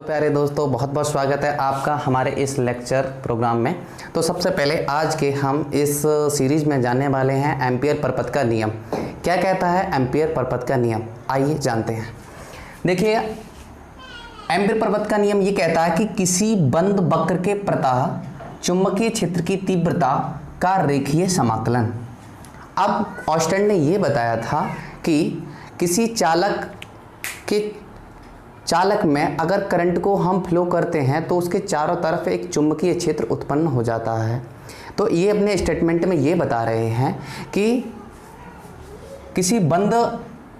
प्यारे दोस्तों, बहुत बहुत स्वागत है आपका हमारे इस लेक्चर प्रोग्राम में। तो सबसे पहले आज के हम इस सीरीज में जानने वाले हैं एम्पीयर परपथ का नियम। क्या कहता है एम्पीयर परपथ का नियम, आइए जानते हैं। देखिए, एम्पीयर परपथ का नियम ये कहता है कि किसी बंद वक्र के प्रतः चुंबकीय क्षेत्र की तीव्रता का रेखीय समाकलन। अब ऑस्टेन ने ये बताया था कि किसी चालक में अगर करंट को हम फ्लो करते हैं तो उसके चारों तरफ एक चुंबकीय क्षेत्र उत्पन्न हो जाता है। तो ये अपने स्टेटमेंट में ये बता रहे हैं कि किसी बंद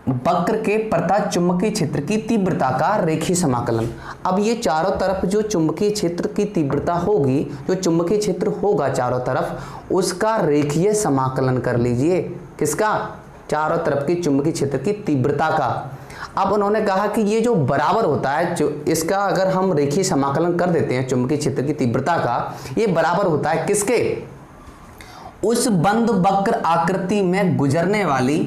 वक्र के प्रतः चुंबकीय क्षेत्र की तीव्रता का रेखीय समाकलन। अब ये चारों तरफ जो चुंबकीय क्षेत्र की तीव्रता होगी, जो चुंबकीय क्षेत्र होगा चारों तरफ, उसका रेखीय समाकलन कर लीजिए। किसका? चारों तरफ की चुंबकीय क्षेत्र की तीव्रता का। अब उन्होंने कहा कि ये जो बराबर होता है, जो इसका अगर हम रेखीय समाकलन कर देते हैं चुंबकीय क्षेत्र की तीव्रता का, ये बराबर होता है किसके? उस बंद वक्र आकृति में गुजरने वाली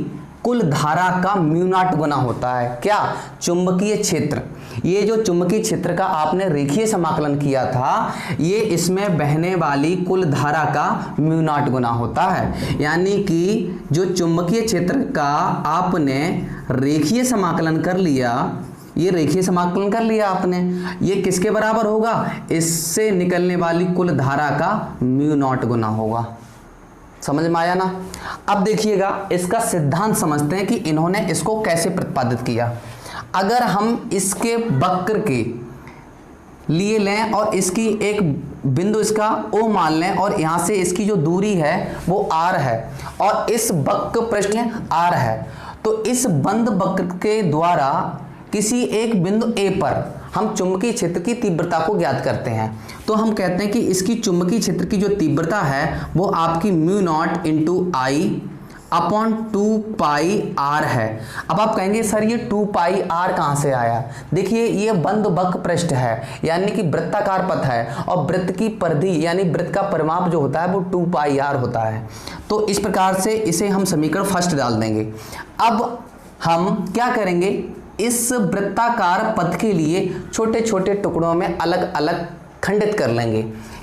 कुल धारा का म्यू नॉट गुना होता है। क्या? चुंबकीय क्षेत्र। ये जो चुंबकीय क्षेत्र का आपने रेखीय समाकलन किया था, ये इसमें बहने वाली कुल धारा का म्यू नॉट गुना होता है। यानी कि जो चुंबकीय क्षेत्र का आपने रेखीय समाकलन कर लिया, ये रेखीय समाकलन कर लिया आपने, ये किसके बराबर होगा? इससे निकलने वाली कुल धारा का म्यू नॉट गुना होगा। समझ में आया ना? अब देखिएगा, इसका सिद्धांत समझते हैं कि इन्होंने इसको कैसे प्रतिपादित किया। अगर हम इसके वक्र के लिए लें और इसकी एक बिंदु इसका O मान लें और यहां से इसकी जो दूरी है वो R है और इस वक्र पृष्ठ R है, तो इस बंद वक्र के द्वारा किसी एक बिंदु A पर हम चुंबकीय क्षेत्र की तीव्रता को ज्ञात करते हैं। तो हम कहते हैं कि इसकी चुंबकीय क्षेत्र की जो तीव्रता है वो आपकी mu naught into I upon 2 pi R है। अब आप कहेंगे सर ये 2 पाई आर कहाँ से आया? देखिए, ये बंद वक्र पृष्ठ है, यानी कि वृत्ताकार पथ है और वृत्त की परिधि यानी वृत्त का परिमाप जो होता है वो 2 पाई आर होता है। तो इस प्रकार से इसे हम समीकरण फर्स्ट डाल देंगे। अब हम क्या करेंगे, इस वृत्ताकार पथ के लिए छोटे छोटे टुकड़ों में अलग अलग खंडित कर लेंगे,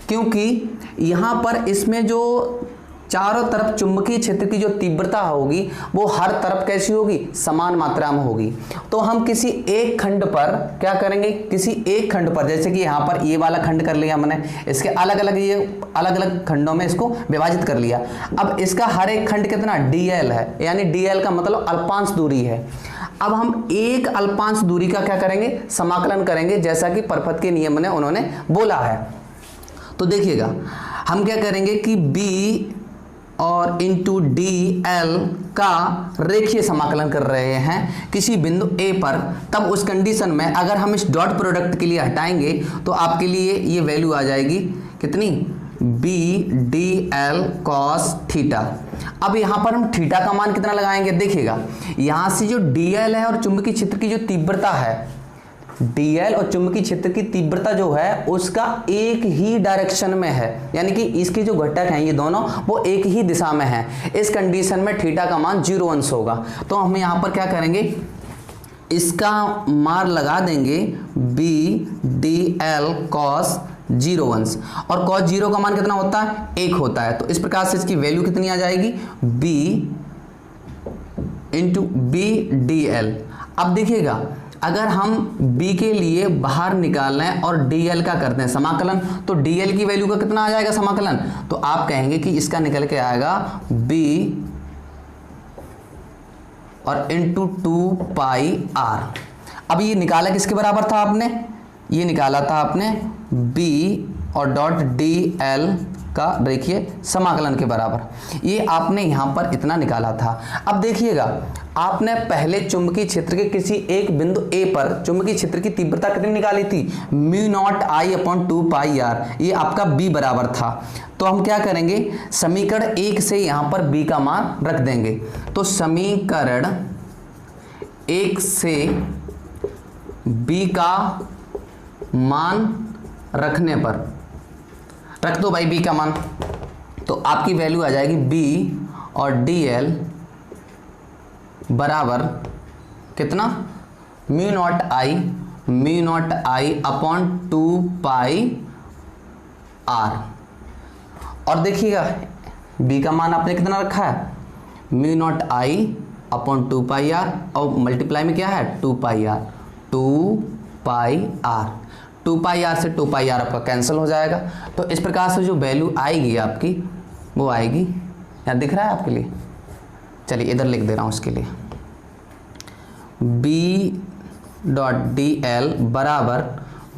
क्योंकि यहाँ पर इसमें जो चारों तरफ चुंबकीय क्षेत्र की जो तीव्रता होगी वो हर तरफ कैसी होगी? समान मात्रा में होगी। तो हम किसी एक खंड पर क्या करेंगे, किसी एक खंड पर, जैसे कि यहाँ पर ये वाला खंड कर लिया मैंने, इसके अलग अलग खंडों में इसको विभाजित कर लिया। अब इसका हर एक खंड कितना? DL है, यानी DL का मतलब अल्पांश दूरी है। अब हम एक अल्पांश दूरी का क्या करेंगे? समाकलन करेंगे, जैसा कि परपथ के नियम ने उन्होंने बोला है। तो देखिएगा, हम क्या करेंगे कि B और इंटू DL का रेखीय समाकलन कर रहे हैं किसी बिंदु A पर। तब उस कंडीशन में अगर हम इस डॉट प्रोडक्ट के लिए हटाएंगे तो आपके लिए ये वैल्यू आ जाएगी कितनी? BDL cos theta. अब यहाँ पर हम थीटा का मान कितना लगाएंगे? देखिएगा, यहाँ से जो DL है और चुंबकीय क्षेत्र की जो तीव्रता है, DL और चुंबकीय क्षेत्र की तीव्रता जो है उसका एक ही डायरेक्शन में है, यानी कि इसके जो घटक हैं ये दोनों वो एक ही दिशा में हैं। इस कंडीशन में थीटा का मान 0 अंश होगा। तो हम यहाँ पर क्या करेंगे, इसका मान लगा देंगे BDL cos 0 अंश, और cos 0 का मान कितना होता है? 1 होता है। तो इस प्रकार से इसकी वैल्यू कितनी आ जाएगी? B into BDL। अब देखिएगा, अगर हम B के लिए बाहर निकाल लें और DL का करते हैं समाकलन, तो DL की वैल्यू का कितना आ जाएगा समाकलन? तो आप कहेंगे कि इसका निकल के आएगा B और इंटू 2 पाई R। अब ये निकाला किसके बराबर था आपने? ये निकाला था आपने B और डॉट DL का रेखीय समाकलन के बराबर। ये आपने यहाँ पर इतना निकाला था। अब देखिएगा, आपने पहले चुंबकीय क्षेत्र के किसी एक बिंदु A पर चुंबकीय क्षेत्र की तीव्रता कितनी निकाली थी? Mu not I upon 2 pi R. ये आपका B बराबर था। तो हम क्या करेंगे, समीकरण 1 से यहाँ पर B का मान रख देंगे। तो समीकरण 1 से B का मान रखने पर, रख दो भाई B का मान, तो आपकी वैल्यू आ जाएगी B और DL बराबर कितना? Mu not I mu not I upon 2 pi R. और देखिएगा b का मान आपने कितना रखा है, mu not I upon 2 pi R, और मल्टीप्लाई में क्या है 2 pi R, 2 pi R. 2 pi R से 2 पाई आर आपका कैंसिल हो जाएगा। तो इस प्रकार से जो वैल्यू आएगी आपकी वो आएगी, यहाँ दिख रहा है आपके लिए, चलिए इधर लिख दे रहा हूँ उसके लिए, b डॉट डी एल बराबर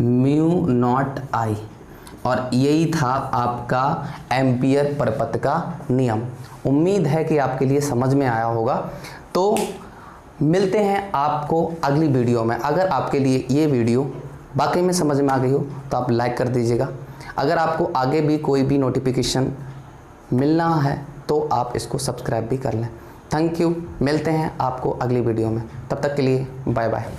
म्यू नॉट आई। और यही था आपका एम्पियर परपथ का नियम। उम्मीद है कि आपके लिए समझ में आया होगा। तो मिलते हैं आपको अगली वीडियो में। अगर आपके लिए ये वीडियो वाकई में समझ में आ गई हो तो आप लाइक कर दीजिएगा। अगर आपको आगे भी कोई भी नोटिफिकेशन मिलना है तो आप इसको सब्सक्राइब भी कर लें। थैंक यू, मिलते हैं आपको अगली वीडियो में, तब तक के लिए बाय बाय।